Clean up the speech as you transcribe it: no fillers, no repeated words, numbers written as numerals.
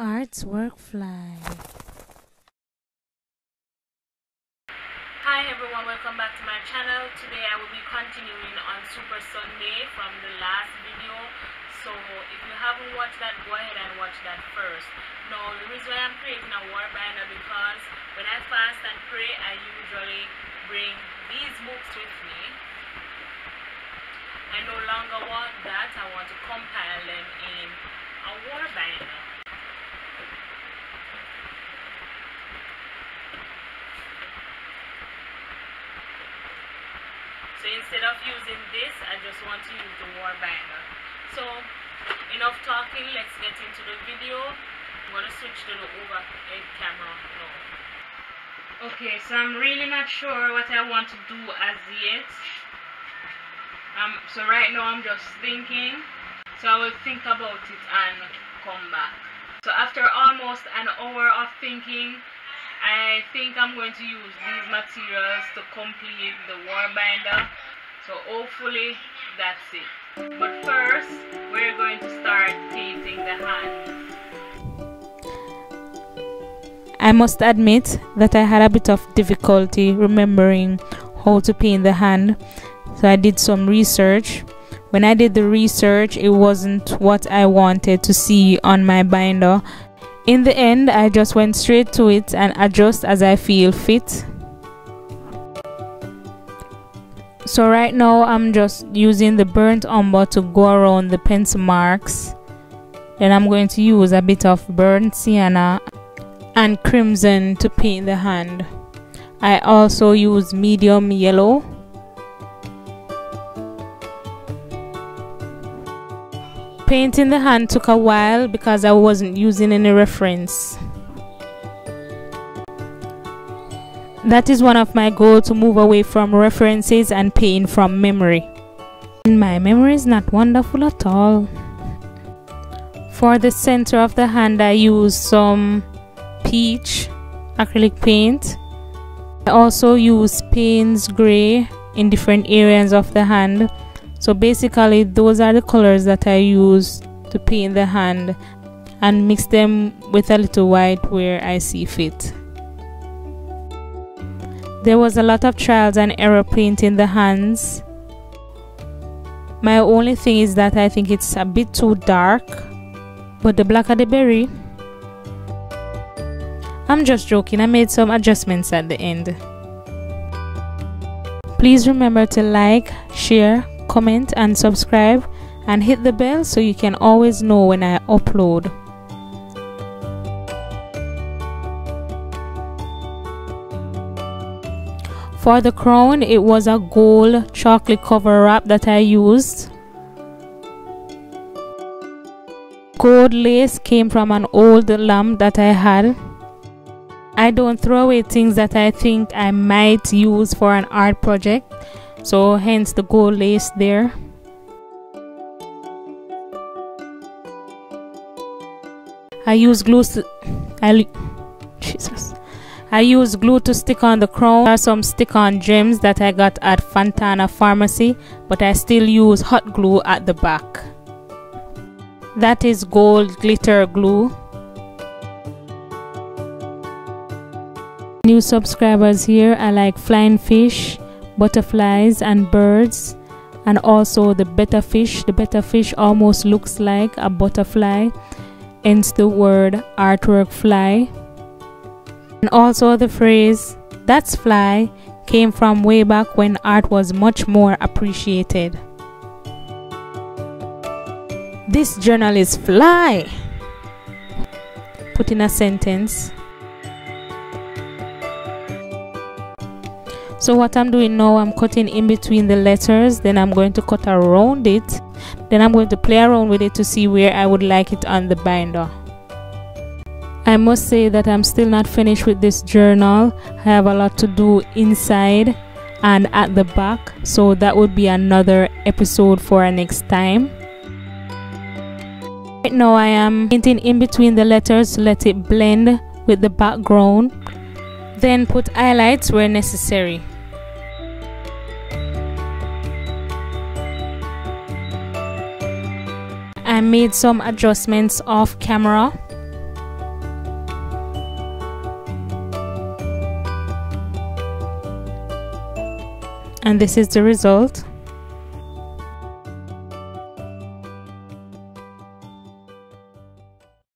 Artwork Fly. Hi everyone, welcome back to my channel. Today I will be continuing on Super Sunday from the last video. So if you haven't watched that, go ahead and watch that first. Now the reason why I'm creating a war binder, because when I fast and pray I usually bring these books with me. I no longer want that. I want to compile them in a war binder. So instead of using this, I just want to use the war binder. So enough talking, let's get into the video. I'm going to switch to the overhead camera now. Okay, so I'm really not sure what I want to do as yet. So right now I'm just thinking. So I will think about it and come back. So after almost an hour of thinking, I think I'm going to use these materials to complete the war binder. So hopefully that's it. But first, we're going to start painting the hands. I must admit that I had a bit of difficulty remembering how to paint the hand. So I did some research. When I did the research, it wasn't what I wanted to see on my binder. In the end, I just went straight to it and adjust as I feel fit. So right now I'm just using the burnt umber to go around the pencil marks. Then I'm going to use a bit of burnt sienna and crimson to paint the hand. I also use medium yellow. Painting the hand took a while because I wasn't using any reference. That is one of my goals, to move away from references and paint from memory. And my memory is not wonderful at all. For the center of the hand, I use some peach acrylic paint. I also use Payne's Gray in different areas of the hand. So basically those are the colors that I use to paint the hand, and mix them with a little white where I see fit. There was a lot of trials and error painting the hands. My only thing is that I think it's a bit too dark, but the blacker the berry. I'm just joking, I made some adjustments at the end. Please remember to like, share, comment and subscribe, and hit the bell so you can always know when I upload. For the crown, it was a gold chocolate cover wrap that I used. Gold lace came from an old lamp that I had. I don't throw away things that I think I might use for an art project, so hence the gold lace there. I use glue to stick on the crown. There are some stick-on gems that I got at Fontana Pharmacy, but I still use hot glue at the back. That is gold glitter glue. New subscribers here, I like flying fish, butterflies and birds, and also the betta fish. The betta fish almost looks like a butterfly, hence the word artwork fly. And also the phrase "that's fly" came from way back when art was much more appreciated. This journal is fly. Put in a sentence. So what I'm doing now, I'm cutting in between the letters, then I'm going to cut around it, then I'm going to play around with it to see where I would like it on the binder. I must say that I'm still not finished with this journal. I have a lot to do inside and at the back, so that would be another episode for next time. Right now I am painting in between the letters to let it blend with the background, then put highlights where necessary. I made some adjustments off camera. and this is the result.